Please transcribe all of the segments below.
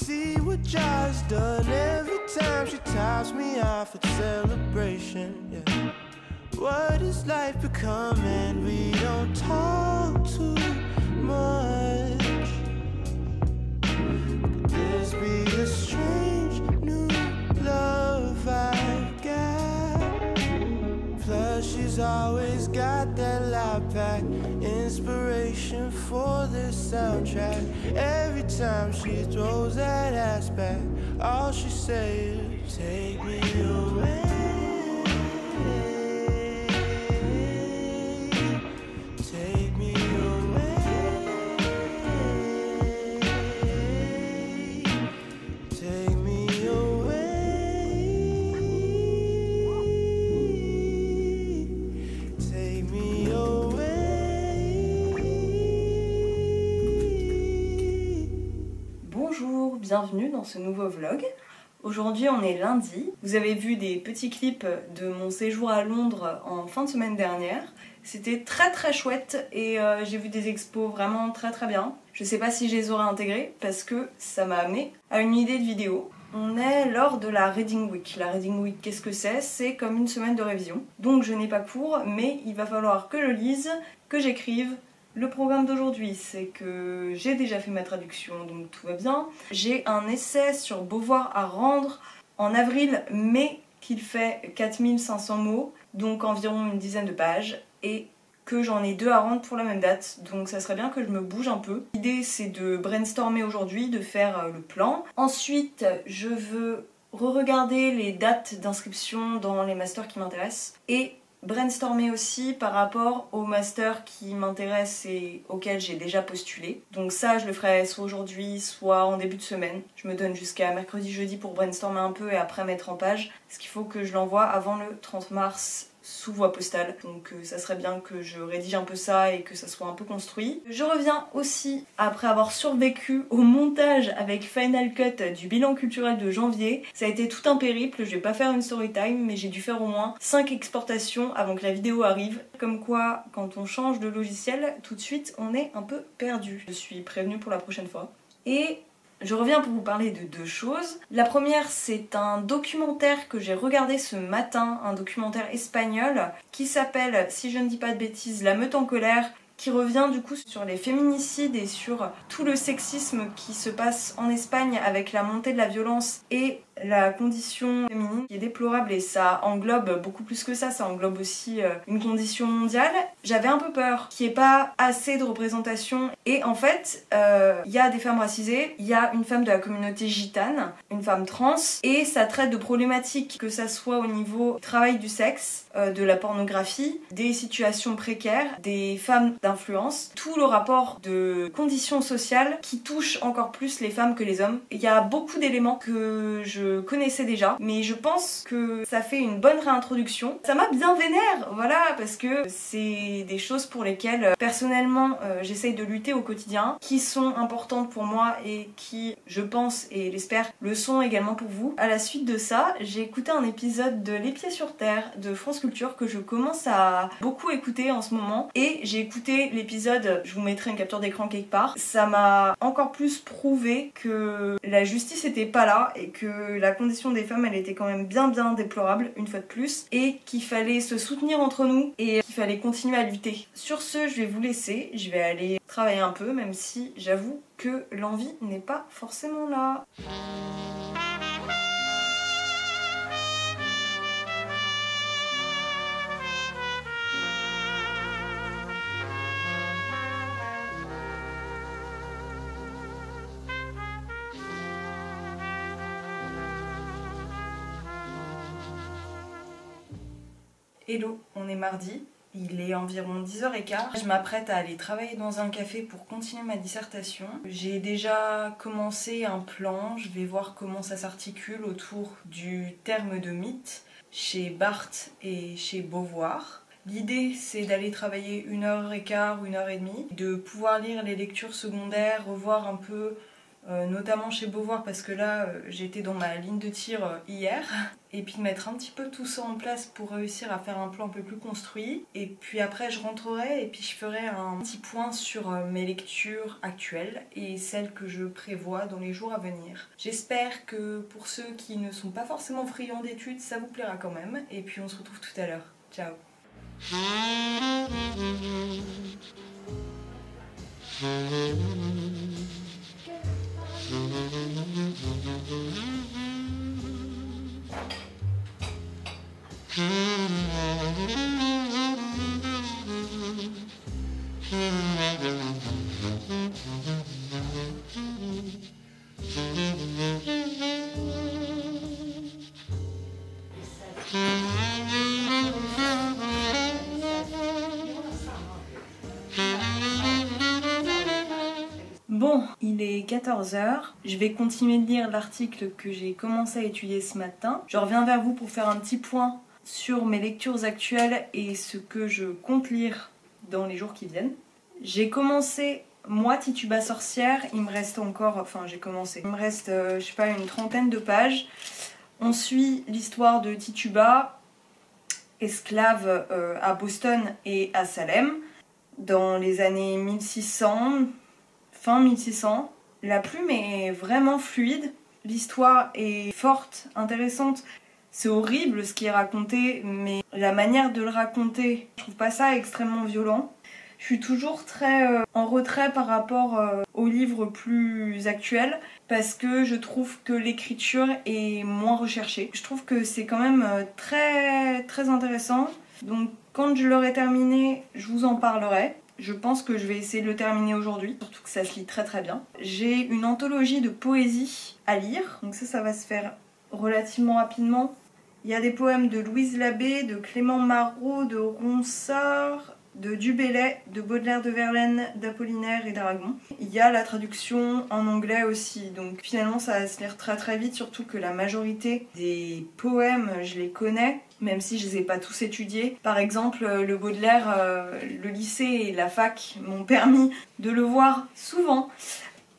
see what Joy's done every time she tops me off at celebration, yeah. What is life becoming? We don't talk too much. Could this be a strange new love I've got? Plus she's always got that loud pack inspiration for this soundtrack. Every time she throws that ass back, all she says is take me away. Take me away. Take me away. Take me away. Bonjour, bienvenue dans ce nouveau vlog. Aujourd'hui on est lundi. Vous avez vu des petits clips de mon séjour à Londres en fin de semaine dernière. C'était très chouette et j'ai vu des expos vraiment très bien. Je sais pas si je les aurais intégrés parce que ça m'a amené à une idée de vidéo. On est lors de la Reading Week. La Reading Week, qu'est-ce que c'est? C'est comme une semaine de révision. Donc je n'ai pas cours, mais il va falloir que je lise, que j'écrive. Le programme d'aujourd'hui, c'est que j'ai déjà fait ma traduction, donc tout va bien. J'ai un essai sur Beauvoir à rendre en avril, mais qu'il fait 4500 mots, donc environ une dizaine de pages, et que j'en ai deux à rendre pour la même date, donc ça serait bien que je me bouge un peu. L'idée, c'est de brainstormer aujourd'hui, de faire le plan. Ensuite, je veux re-regarder les dates d'inscription dans les masters qui m'intéressent, et brainstormer aussi par rapport aux masters qui m'intéressent et auxquels j'ai déjà postulé. Donc ça, je le ferai soit aujourd'hui, soit en début de semaine. Je me donne jusqu'à mercredi, jeudi pour brainstormer un peu et après mettre en page. Parce qu'il faut que je l'envoie avant le 30 mars sous voie postale. Donc ça serait bien que je rédige un peu ça et que ça soit un peu construit. Je reviens aussi après avoir survécu au montage avec Final Cut du bilan culturel de janvier. Ça a été tout un périple, je vais pas faire une story time, mais j'ai dû faire au moins 5 exportations avant que la vidéo arrive. Comme quoi, quand on change de logiciel, tout de suite on est un peu perdu. Je suis prévenue pour la prochaine fois. Et je reviens pour vous parler de deux choses. La première, c'est un documentaire que j'ai regardé ce matin, un documentaire espagnol qui s'appelle, si je ne dis pas de bêtises, La Meute en colère, qui revient du coup sur les féminicides et sur tout le sexisme qui se passe en Espagne avec la montée de la violence et la condition féminine qui est déplorable, et ça englobe beaucoup plus que ça englobe aussi une condition mondiale. J'avais un peu peur qu'il n'y ait pas assez de représentation, et en fait il y a des femmes racisées, il y a une femme de la communauté gitane, une femme trans, et ça traite de problématiques, que ça soit au niveau du travail du sexe, de la pornographie, des situations précaires, des femmes d'influence, tout le rapport de conditions sociales qui touche encore plus les femmes que les hommes. Il y a beaucoup d'éléments que je connaissais déjà, mais je pense que ça fait une bonne réintroduction. Ça m'a bien vénère, voilà, parce que c'est des choses pour lesquelles personnellement j'essaye de lutter au quotidien, qui sont importantes pour moi et qui, je pense et l'espère, le sont également pour vous. À la suite de ça, j'ai écouté un épisode de Les Pieds sur Terre de France Culture que je commence à beaucoup écouter en ce moment, et j'ai écouté l'épisode, je vous mettrai une capture d'écran quelque part. Ça m'a encore plus prouvé que la justice était pas là et que la condition des femmes, elle était quand même bien déplorable, une fois de plus, et qu'il fallait se soutenir entre nous et qu'il fallait continuer à lutter. Sur ce, je vais vous laisser, je vais aller travailler un peu, même si j'avoue que l'envie n'est pas forcément là. Hello, on est mardi, il est environ 10h15. Je m'apprête à aller travailler dans un café pour continuer ma dissertation. J'ai déjà commencé un plan, je vais voir comment ça s'articule autour du terme de mythe chez Barthes et chez Beauvoir. L'idée, c'est d'aller travailler 1h15 ou 1h30, de pouvoir lire les lectures secondaires, revoir un peu, notamment chez Beauvoir, parce que là, j'étais dans ma ligne de tir hier. et puis de mettre un petit peu tout ça en place pour réussir à faire un plan un peu plus construit. Et puis après je rentrerai et puis je ferai un petit point sur mes lectures actuelles et celles que je prévois dans les jours à venir. J'espère que pour ceux qui ne sont pas forcément friands d'études, ça vous plaira quand même. Et puis on se retrouve tout à l'heure. Ciao. Bon, il est 14 h. Je vais continuer de lire l'article que j'ai commencé à étudier ce matin. Je reviens vers vous pour faire un petit point sur mes lectures actuelles et ce que je compte lire dans les jours qui viennent. J'ai commencé Moi Tituba sorcière, il me reste encore, il me reste, je sais pas, une trentaine de pages. On suit l'histoire de Tituba, esclave à Boston et à Salem, dans les années 1600, fin 1600. La plume est vraiment fluide, l'histoire est forte, intéressante. C'est horrible ce qui est raconté, mais la manière de le raconter, je trouve pas ça extrêmement violent. Je suis toujours très en retrait par rapport aux livres plus actuels parce que je trouve que l'écriture est moins recherchée. Je trouve que c'est quand même très intéressant. Donc quand je l'aurai terminé, je vous en parlerai. Je pense que je vais essayer de le terminer aujourd'hui, surtout que ça se lit très bien. J'ai une anthologie de poésie à lire, donc ça va se faire relativement rapidement. Il y a des poèmes de Louise Labbé, de Clément Marot, de Ronsard, de Dubélé, de Baudelaire, de Verlaine, d'Apollinaire et d'Aragon. Il y a la traduction en anglais aussi, donc finalement ça va se lire très vite, surtout que la majorité des poèmes, je les connais, même si je les ai pas tous étudiés. Par exemple, le Baudelaire, le lycée et la fac m'ont permis de le voir souvent.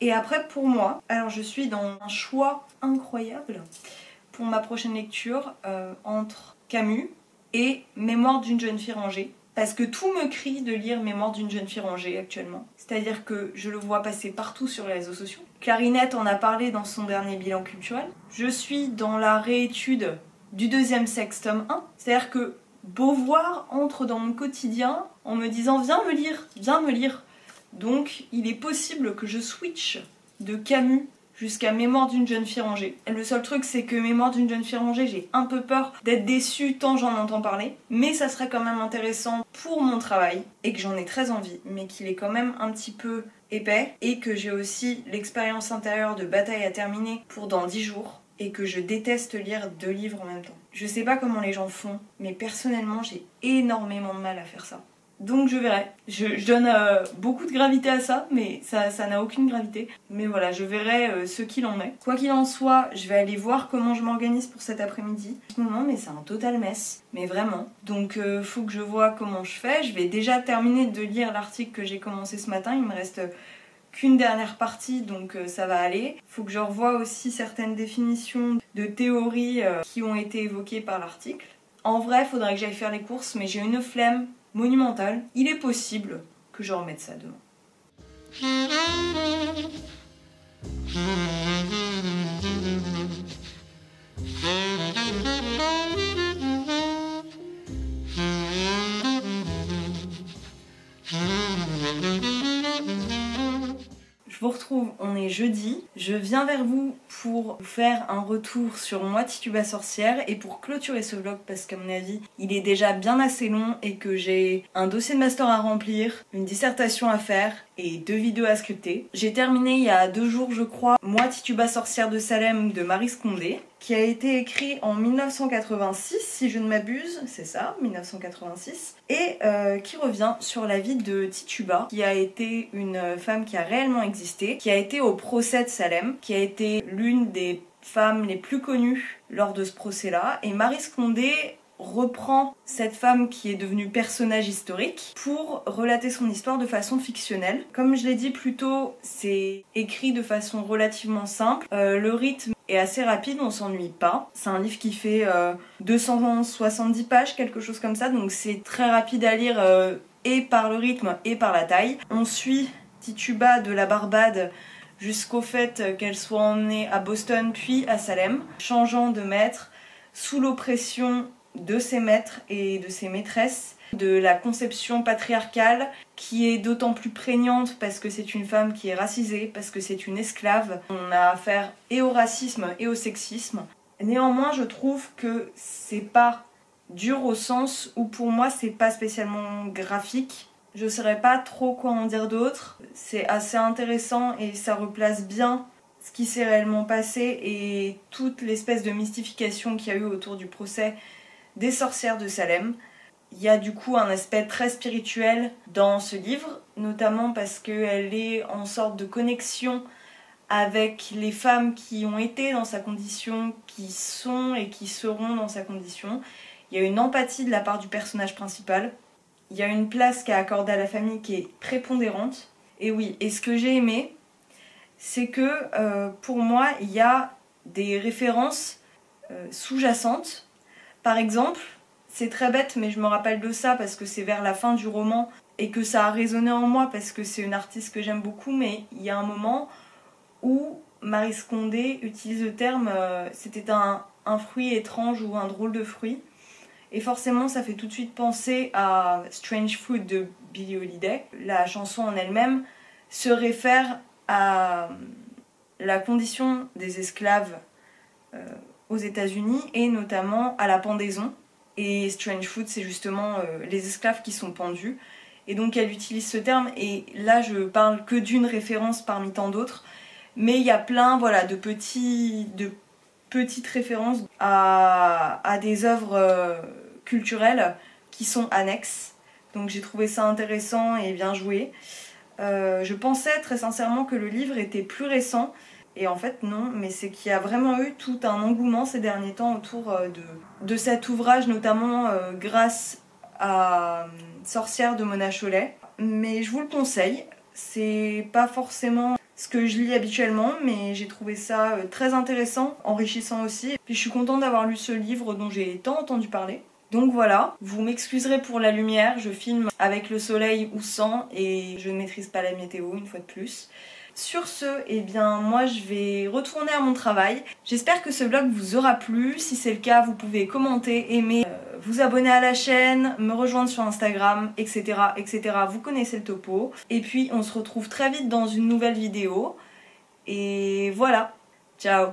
Et après, pour moi, alors je suis dans un choix incroyable pour ma prochaine lecture entre Camus et Mémoire d'une jeune fille rangée. Parce que tout me crie de lire Mémoire d'une jeune fille rangée actuellement. C'est-à-dire que je le vois passer partout sur les réseaux sociaux. Clarinette en a parlé dans son dernier bilan culturel. Je suis dans la réétude du Deuxième Sexe tome 1. C'est-à-dire que Beauvoir entre dans mon quotidien en me disant « Viens me lire ». Donc il est possible que je switch de Camus jusqu'à Mémoire d'une jeune fille rangée. Le seul truc, c'est que Mémoire d'une jeune fille rangée, j'ai un peu peur d'être déçue tant j'en entends parler. Mais ça serait quand même intéressant pour mon travail, et que j'en ai très envie, mais qu'il est quand même un petit peu épais, et que j'ai aussi l'expérience intérieure de Bataille à terminer pour dans 10 jours, et que je déteste lire 2 livres en même temps. Je sais pas comment les gens font, mais personnellement, j'ai énormément de mal à faire ça. Donc je verrai. Je donne beaucoup de gravité à ça, mais ça n'a aucune gravité. Mais voilà, je verrai ce qu'il en est. Quoi qu'il en soit, je vais aller voir comment je m'organise pour cet après-midi. En ce moment, mais c'est un total mess. Mais vraiment. Donc faut que je vois comment je fais. Je vais déjà terminer de lire l'article que j'ai commencé ce matin. Il me reste qu'une dernière partie, donc ça va aller. Faut que je revoie aussi certaines définitions de théories qui ont été évoquées par l'article. En vrai, il faudrait que j'aille faire les courses, mais j'ai une flemme monumentale. Il est possible que je remette ça demain. Je vous retrouve, on est jeudi. Je viens vers vous pour vous faire un retour sur Moi Tituba sorcière et pour clôturer ce vlog parce qu'à mon avis, il est déjà bien assez long et que j'ai un dossier de master à remplir, une dissertation à faire et 2 vidéos à scripter. J'ai terminé il y a 2 jours, je crois, Moi Tituba sorcière de Salem de Maryse Condé, qui a été écrit en 1986, si je ne m'abuse, c'est ça, 1986, et qui revient sur la vie de Tituba, qui a été une femme qui a réellement existé, qui a été au procès de Salem, qui a été l'une des femmes les plus connues lors de ce procès-là, et Maryse Condé reprend cette femme qui est devenue personnage historique pour relater son histoire de façon fictionnelle. Comme je l'ai dit plus tôt, c'est écrit de façon relativement simple. Le rythme est assez rapide, on s'ennuie pas. C'est un livre qui fait 270 pages, quelque chose comme ça, donc c'est très rapide à lire et par le rythme et par la taille. On suit Tituba de la Barbade jusqu'au fait qu'elle soit emmenée à Boston puis à Salem, changeant de maître sous l'oppression de ses maîtres et de ses maîtresses, de la conception patriarcale qui est d'autant plus prégnante parce que c'est une femme qui est racisée, parce que c'est une esclave. On a affaire et au racisme et au sexisme. Néanmoins, je trouve que c'est pas dur au sens où pour moi c'est pas spécialement graphique. Je saurais pas trop quoi en dire d'autre. C'est assez intéressant et ça replace bien ce qui s'est réellement passé et toute l'espèce de mystification qu'il y a eu autour du procès des sorcières de Salem. Il y a du coup un aspect très spirituel dans ce livre, notamment parce qu'elle est en sorte de connexion avec les femmes qui ont été dans sa condition, qui sont et qui seront dans sa condition. Il y a une empathie de la part du personnage principal. Il y a une place qui est accordée à la famille qui est prépondérante. Et oui, et ce que j'ai aimé, c'est que pour moi, il y a des références sous-jacentes. Par exemple, c'est très bête, mais je me rappelle de ça parce que c'est vers la fin du roman et que ça a résonné en moi parce que c'est une artiste que j'aime beaucoup, mais il y a un moment où Maryse Condé utilise le terme c'était un fruit étrange ou un drôle de fruit. Et forcément, ça fait tout de suite penser à Strange Fruit de Billie Holiday. La chanson en elle-même se réfère à la condition des esclaves aux États-Unis et notamment à la pendaison. Et Strange Fruit, c'est justement les esclaves qui sont pendus. Et donc elle utilise ce terme, et là je parle que d'une référence parmi tant d'autres. Mais il y a plein de petites références à des œuvres culturelles qui sont annexes. Donc j'ai trouvé ça intéressant et bien joué. Je pensais très sincèrement que le livre était plus récent, et en fait non, mais c'est qu'il y a vraiment eu tout un engouement ces derniers temps autour de cet ouvrage, notamment grâce à Sorcière de Mona Chollet. Mais je vous le conseille, c'est pas forcément ce que je lis habituellement, mais j'ai trouvé ça très intéressant, enrichissant aussi. Puis je suis contente d'avoir lu ce livre dont j'ai tant entendu parler. Donc voilà, vous m'excuserez pour la lumière, je filme avec le soleil ou sans et je ne maîtrise pas la météo une fois de plus. Sur ce, eh bien moi je vais retourner à mon travail. J'espère que ce vlog vous aura plu. Si c'est le cas, vous pouvez commenter, aimer, vous abonner à la chaîne, me rejoindre sur Instagram, etc. etc. Vous connaissez le topo. Et puis on se retrouve très vite dans une nouvelle vidéo. Et voilà, ciao!